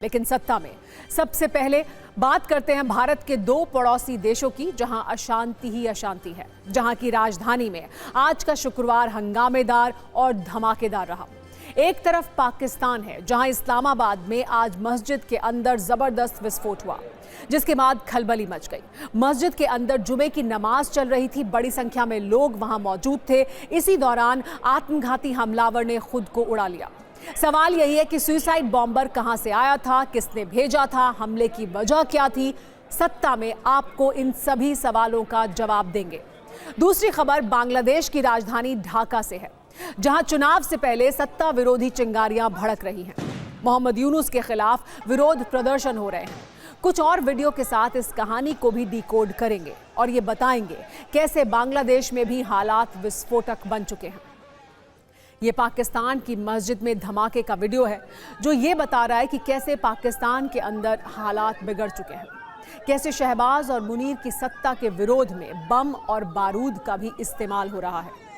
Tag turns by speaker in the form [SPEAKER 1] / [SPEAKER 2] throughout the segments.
[SPEAKER 1] लेकिन सत्ता में सबसे पहले बात करते हैं भारत के दो पड़ोसी देशों की, जहां अशांति ही अशांति है, जहां की राजधानी में आज का शुक्रवार हंगामेदार और धमाकेदार रहा। एक तरफ पाकिस्तान है, जहां इस्लामाबाद में आज मस्जिद के अंदर जबरदस्त विस्फोट हुआ, जिसके बाद खलबली मच गई। मस्जिद के अंदर जुमे की नमाज चल रही थी, बड़ी संख्या में लोग वहां मौजूद थे। इसी दौरान आत्मघाती हमलावर ने खुद को उड़ा लिया। सवाल यही है कि सुसाइड बॉम्बर कहां से आया था, किसने भेजा था, हमले की वजह क्या थी। सत्ता में आपको इन सभी सवालों का जवाब देंगे। दूसरी खबर बांग्लादेश की राजधानी ढाका से है, जहां चुनाव से पहले सत्ता विरोधी चिंगारियां भड़क रही हैं। मोहम्मद यूनुस के खिलाफ विरोध प्रदर्शन हो रहे हैं। कुछ और वीडियो के साथ इस कहानी को भी डिकोड करेंगे और ये बताएंगे कैसे बांग्लादेश में भी हालात विस्फोटक बन चुके हैं। ये पाकिस्तान की मस्जिद में धमाके का वीडियो है, जो ये बता रहा है कि कैसे पाकिस्तान के अंदर हालात बिगड़ चुके हैं, कैसे शहबाज और मुनीर की सत्ता के विरोध में बम और बारूद का भी इस्तेमाल हो रहा है।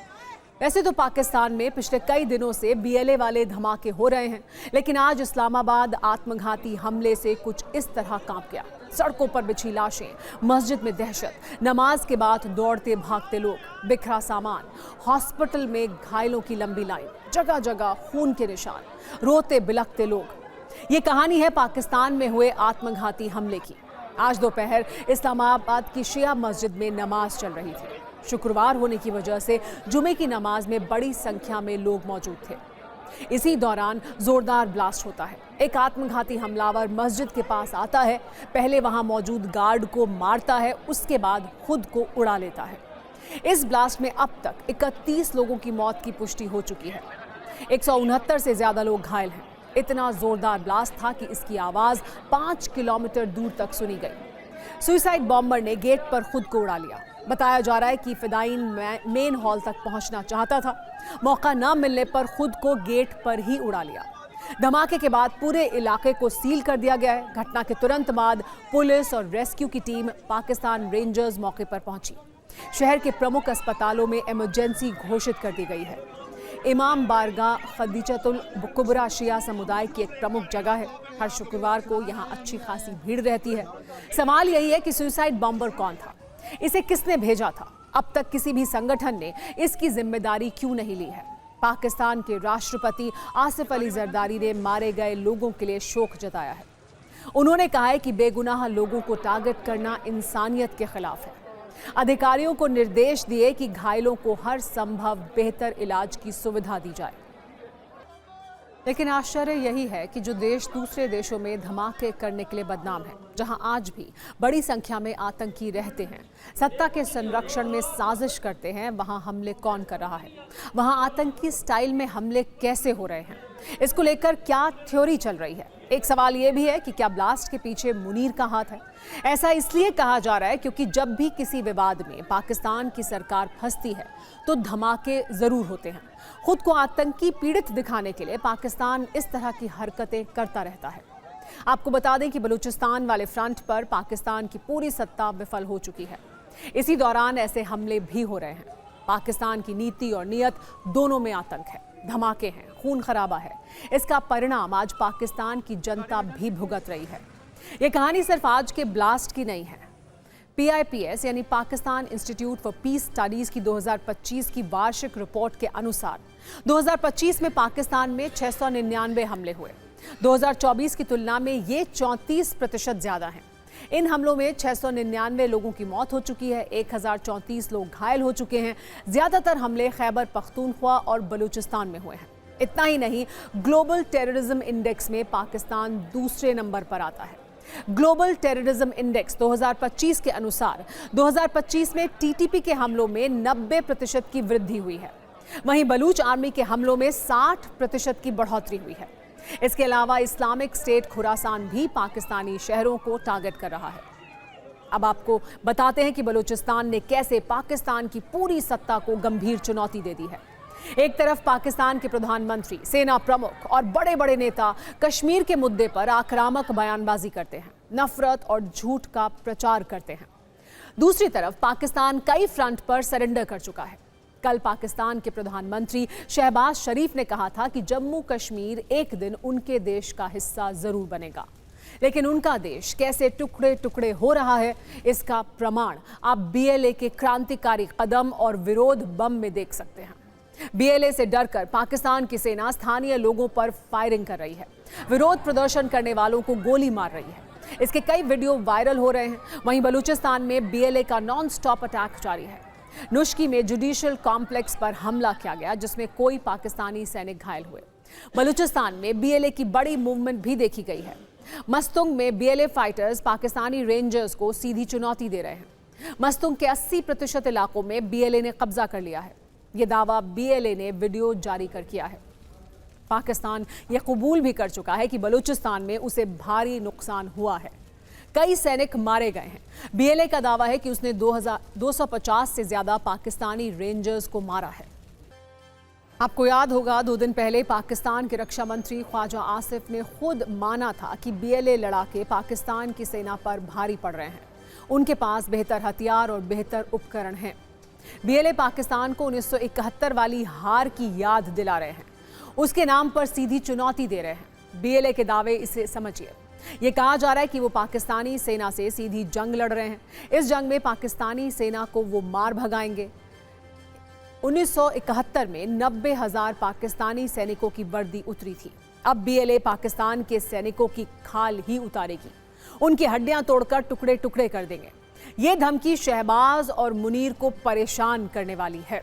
[SPEAKER 1] वैसे तो पाकिस्तान में पिछले कई दिनों से बीएलए वाले धमाके हो रहे हैं, लेकिन आज इस्लामाबाद आत्मघाती हमले से कुछ इस तरह कांप गया। सड़कों पर बिछी लाशें, मस्जिद में दहशत, नमाज के बाद दौड़ते भागते लोग, बिखरा सामान, हॉस्पिटल में घायलों की लंबी लाइन, जगह जगह खून के निशान, रोते बिलखते लोग। ये कहानी है पाकिस्तान में हुए आत्मघाती हमले की। आज दोपहर इस्लामाबाद की शिया मस्जिद में नमाज चल रही थी। शुक्रवार होने की वजह से जुमे की नमाज में बड़ी संख्या में लोग मौजूद थे। इसी दौरान जोरदार ब्लास्ट होता है। एक आत्मघाती हमलावर मस्जिद के पास आता है, पहले वहां मौजूद गार्ड को मारता है, उसके बाद खुद को उड़ा लेता है। इस ब्लास्ट में अब तक 31 लोगों की मौत की पुष्टि हो चुकी है। 169 से ज्यादा लोग घायल हैं। इतना जोरदार ब्लास्ट था कि इसकी आवाज 5 किलोमीटर दूर तक सुनी गई। सुसाइड बॉम्बर ने गेट पर खुद को उड़ा लिया। बताया जा रहा है कि फिदाइन मेन हॉल तक पहुंचना चाहता था, मौका न मिलने पर खुद को गेट पर ही उड़ा लिया। धमाके के बाद पूरे इलाके को सील कर दिया गया है। घटना के तुरंत बाद पुलिस और रेस्क्यू की टीम, पाकिस्तान रेंजर्स मौके पर पहुंची। शहर के प्रमुख अस्पतालों में इमरजेंसी घोषित कर दी गई है। इमाम बारगाह खदीजतुल कुबरा शिया समुदाय की एक प्रमुख जगह है। हर शुक्रवार को यहाँ अच्छी खासी भीड़ रहती है। सवाल यही है कि सुसाइड बॉम्बर कौन था, इसे किसने भेजा था। अब तक किसी भी संगठन ने इसकी जिम्मेदारी क्यों नहीं ली है। पाकिस्तान के राष्ट्रपति आसिफ अली जरदारी ने मारे गए लोगों के लिए शोक जताया है। उन्होंने कहा है कि बेगुनाह लोगों को टारगेट करना इंसानियत के खिलाफ है। अधिकारियों को निर्देश दिए कि घायलों को हर संभव बेहतर इलाज की सुविधा दी जाए। लेकिन आश्चर्य यही है कि जो देश दूसरे देशों में धमाके करने के लिए बदनाम है, जहां आज भी बड़ी संख्या में आतंकी रहते हैं, सत्ता के संरक्षण में साजिश करते हैं, वहां हमले कौन कर रहा है, वहां आतंकी स्टाइल में हमले कैसे हो रहे हैं, इसको लेकर क्या थ्योरी चल रही है। एक सवाल यह भी है कि क्या ब्लास्ट के पीछे मुनीर का हाथ है। ऐसा इसलिए कहा जा रहा है क्योंकि जब भी किसी विवाद में पाकिस्तान की सरकार फंसती है तो धमाके जरूर होते हैं। खुद को आतंकी पीड़ित दिखाने के लिए पाकिस्तान इस तरह की हरकतें करता रहता है। आपको बता दें कि बलूचिस्तान वाले फ्रंट पर पाकिस्तान की पूरी सत्ता विफल हो चुकी है। इसी दौरान ऐसे हमले भी हो रहे हैं। पाकिस्तान की नीति और नीयत दोनों में आतंक है, धमाके हैं, खून खराबा है। इसका परिणाम आज पाकिस्तान की जनता भी भुगत रही है। ये कहानी सिर्फ आज के ब्लास्ट की नहीं है। PIPS यानी Pakistan institute for piece studies की 2025 की वार्षिक रिपोर्ट के अनुसार 2025 में पाकिस्तान में 699 हमले हुए। 2024 की तुलना में ये 34% ज्यादा हैं। इन हमलों में 699 लोगों की मौत हो चुकी है, 1034 लोग घायल हो चुके हैं। ज्यादातर हमले खैबर पख्तूनख्वा और बलूचिस्तान में हुए हैं। इतना ही नहीं, ग्लोबल टेररिज्म इंडेक्स में पाकिस्तान दूसरे नंबर पर आता है। ग्लोबल टेररिज्म इंडेक्स 2025 के अनुसार 2025 में TTP के हमलों में 90% की वृद्धि हुई है। वहीं बलूच आर्मी के हमलों में 60% की बढ़ोतरी हुई है। इसके अलावा इस्लामिक स्टेट खुरासान भी पाकिस्तानी शहरों को टारगेट कर रहा है। अब आपको बताते हैं कि बलूचिस्तान ने कैसे पाकिस्तान की पूरी सत्ता को गंभीर चुनौती दे दी है। एक तरफ पाकिस्तान के प्रधानमंत्री, सेना प्रमुख और बड़े बड़े नेता कश्मीर के मुद्दे पर आक्रामक बयानबाजी करते हैं, नफरत और झूठ का प्रचार करते हैं। दूसरी तरफ पाकिस्तान कई फ्रंट पर सरेंडर कर चुका है। कल पाकिस्तान के प्रधानमंत्री शहबाज शरीफ ने कहा था कि जम्मू कश्मीर एक दिन उनके देश का हिस्सा जरूर बनेगा, लेकिन उनका देश कैसे टुकड़े टुकड़े हो रहा है इसका प्रमाण आप बीएलए के क्रांतिकारी कदम और विरोध बम में देख सकते हैं। बीएलए से डरकर पाकिस्तान की सेना स्थानीय लोगों पर फायरिंग कर रही है, विरोध प्रदर्शन करने वालों को गोली मार रही है। इसके कई वीडियो वायरल हो रहे हैं। वहीं बलूचिस्तान में बीएलए का नॉन स्टॉप अटैक जारी है। नुश्की में जुडिशियल कॉम्प्लेक्स पर हमला किया गया, जिसमें कोई पाकिस्तानी सैनिक घायल हुए। बलूचिस्तान में बीएलए की बड़ी मूवमेंट भी देखी गई है। मस्तुंग में बीएलए फाइटर्स पाकिस्तानी रेंजर्स को सीधी चुनौती दे रहे हैं। मस्तुंग के 80% इलाकों में बीएलए ने कब्जा कर लिया है। यह दावा बीएलए ने वीडियो जारी कर किया है। पाकिस्तान यह कबूल भी कर चुका है कि बलूचिस्तान में उसे भारी नुकसान हुआ है, कई सैनिक मारे गए हैं। बीएलए का दावा है कि उसने 250 से ज्यादा पाकिस्तानी रेंजर्स को मारा है। आपको याद होगा 2 दिन पहले पाकिस्तान के रक्षा मंत्री ख्वाजा आसिफ ने खुद माना था कि बीएलए लड़ाके पाकिस्तान की सेना पर भारी पड़ रहे हैं। उनके पास बेहतर हथियार और बेहतर उपकरण हैं। बीएलए पाकिस्तान को 1971 वाली हार की याद दिला रहे हैं, उसके नाम पर सीधी चुनौती दे रहे हैं। बीएलए के दावे इसे समझिए। ये कहा जा रहा है कि वो पाकिस्तानी सेना से सीधी जंग लड़ रहे हैं। इस जंग में पाकिस्तानी सेना को वो मार भगाएंगे। 1971 में 90,000 पाकिस्तानी सैनिकों की वर्दी उतरी थी। अब बीएलए पाकिस्तान के सैनिकों की खाल ही उतारेगी, उनकी हड्डियां तोड़कर टुकड़े टुकड़े कर देंगे। ये धमकी शहबाज और मुनीर को परेशान करने वाली है।